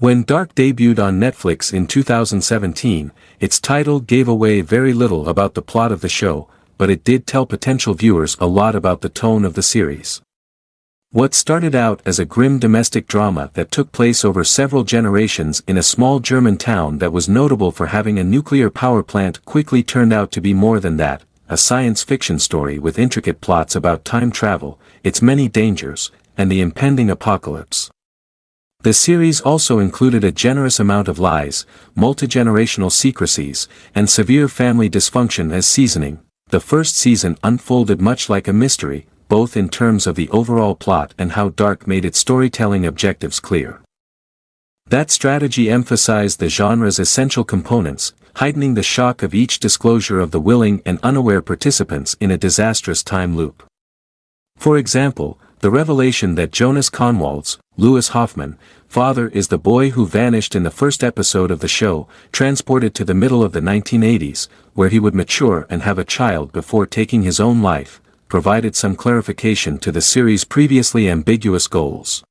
When Dark debuted on Netflix in 2017, its title gave away very little about the plot of the show, but it did tell potential viewers a lot about the tone of the series. What started out as a grim domestic drama that took place over several generations in a small German town that was notable for having a nuclear power plant quickly turned out to be more than that, a science fiction story with intricate plots about time travel, its many dangers, and the impending apocalypse. The series also included a generous amount of lies, multi-generational secrecies, and severe family dysfunction as seasoning. The first season unfolded much like a mystery, both in terms of the overall plot and how Dark made its storytelling objectives clear. That strategy emphasized the genre's essential components, heightening the shock of each disclosure of the willing and unaware participants in a disastrous time loop. For example, the revelation that Jonas Conwald's, Lewis Hoffman, father is the boy who vanished in the first episode of the show, transported to the middle of the 1980s, where he would mature and have a child before taking his own life, provided some clarification to the series' previously ambiguous goals.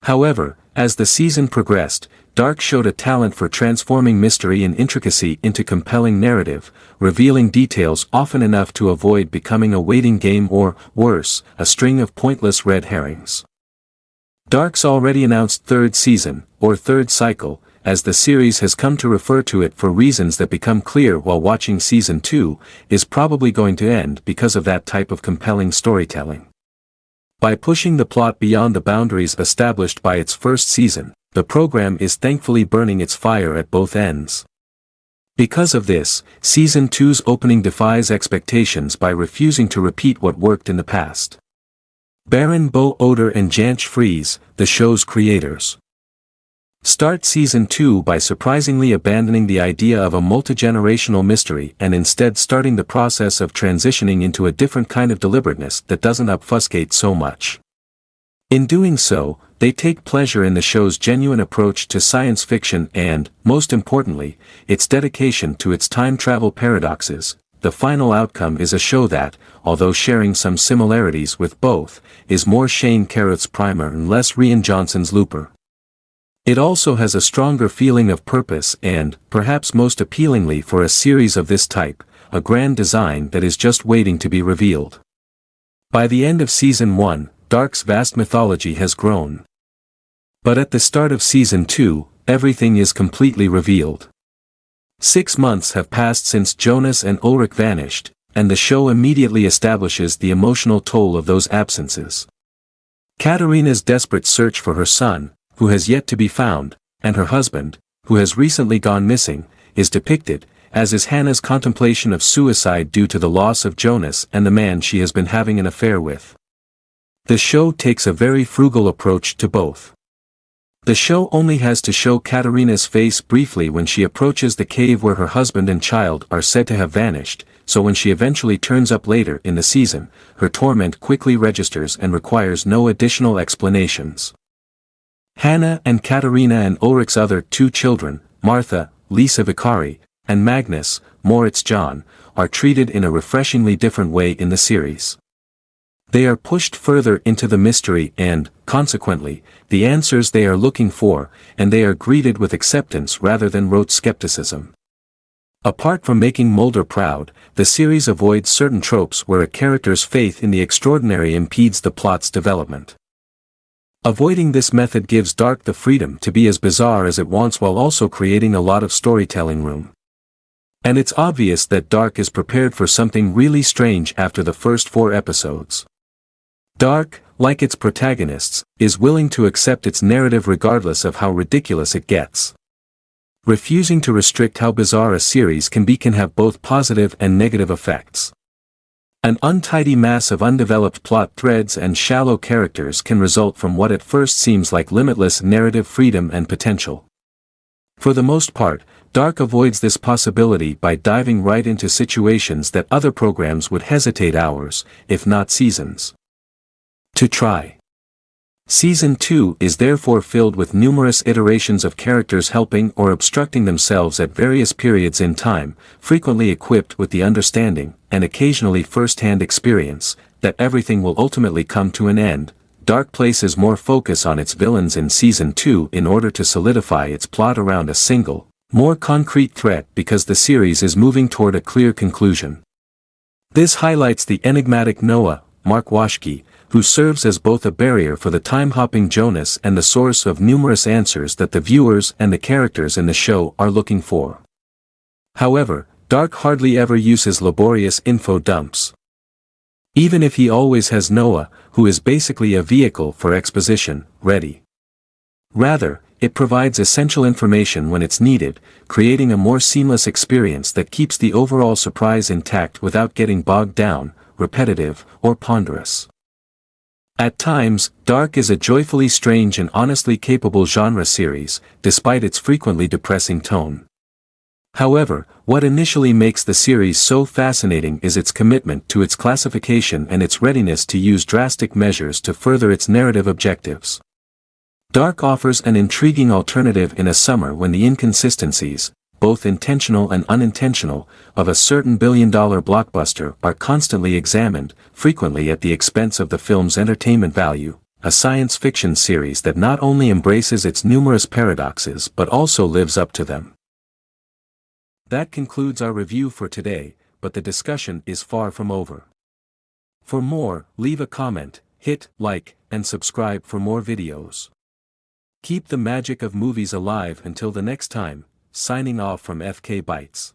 However, as the season progressed, Dark showed a talent for transforming mystery and intricacy into compelling narrative, revealing details often enough to avoid becoming a waiting game or, worse, a string of pointless red herrings. Dark's already announced third season, or third cycle, as the series has come to refer to it for reasons that become clear while watching season 2, is probably going to end because of that type of compelling storytelling. By pushing the plot beyond the boundaries established by its first season, the program is thankfully burning its fire at both ends. Because of this, season 2's opening defies expectations by refusing to repeat what worked in the past. Baron Bo Oder and Jansch Fries, the show's creators, start season 2 by surprisingly abandoning the idea of a multi-generational mystery and instead starting the process of transitioning into a different kind of deliberateness that doesn't obfuscate so much. In doing so, they take pleasure in the show's genuine approach to science fiction and, most importantly, its dedication to its time travel paradoxes. The final outcome is a show that, although sharing some similarities with both, is more Shane Carruth's Primer and less Rian Johnson's Looper. It also has a stronger feeling of purpose and, perhaps most appealingly for a series of this type, a grand design that is just waiting to be revealed. By the end of season 1, Dark's vast mythology has grown. But at the start of season 2, everything is completely revealed. 6 months have passed since Jonas and Ulrich vanished, and the show immediately establishes the emotional toll of those absences. Katarina's desperate search for her son, who has yet to be found, and her husband, who has recently gone missing, is depicted, as is Hannah's contemplation of suicide due to the loss of Jonas and the man she has been having an affair with. The show takes a very frugal approach to both. The show only has to show Katarina's face briefly when she approaches the cave where her husband and child are said to have vanished, so when she eventually turns up later in the season, her torment quickly registers and requires no additional explanations. Hannah and Katarina and Ulrich's other 2 children, Martha, Lisa Vicari, and Magnus, Moritz John, are treated in a refreshingly different way in the series. They are pushed further into the mystery and, consequently, the answers they are looking for, and they are greeted with acceptance rather than rote skepticism. Apart from making Mulder proud, the series avoids certain tropes where a character's faith in the extraordinary impedes the plot's development. Avoiding this method gives Dark the freedom to be as bizarre as it wants while also creating a lot of storytelling room. And it's obvious that Dark is prepared for something really strange after the first 4 episodes. Dark, like its protagonists, is willing to accept its narrative regardless of how ridiculous it gets. Refusing to restrict how bizarre a series can be can have both positive and negative effects. An untidy mass of undeveloped plot threads and shallow characters can result from what at first seems like limitless narrative freedom and potential. For the most part, Dark avoids this possibility by diving right into situations that other programs would hesitate hours, if not seasons, to try. Season 2 is therefore filled with numerous iterations of characters helping or obstructing themselves at various periods in time, frequently equipped with the understanding, and occasionally first-hand experience, that everything will ultimately come to an end. Dark places more focus on its villains in Season 2 in order to solidify its plot around a single, more concrete threat because the series is moving toward a clear conclusion. This highlights the enigmatic Noah, Mark Washke, who serves as both a barrier for the time-hopping Jonas and the source of numerous answers that the viewers and the characters in the show are looking for. However, Dark hardly ever uses laborious info dumps. Even if he always has Noah, who is basically a vehicle for exposition, ready. Rather, it provides essential information when it's needed, creating a more seamless experience that keeps the overall surprise intact without getting bogged down, repetitive, or ponderous. At times, Dark is a joyfully strange and honestly capable genre series, despite its frequently depressing tone. However, what initially makes the series so fascinating is its commitment to its classification and its readiness to use drastic measures to further its narrative objectives. Dark offers an intriguing alternative in a summer when the inconsistencies, both intentional and unintentional, of a certain billion-dollar blockbuster are constantly examined, frequently at the expense of the film's entertainment value, a science fiction series that not only embraces its numerous paradoxes but also lives up to them. That concludes our review for today, but the discussion is far from over. For more, leave a comment, hit like, and subscribe for more videos. Keep the magic of movies alive until the next time, signing off from FK Bytes.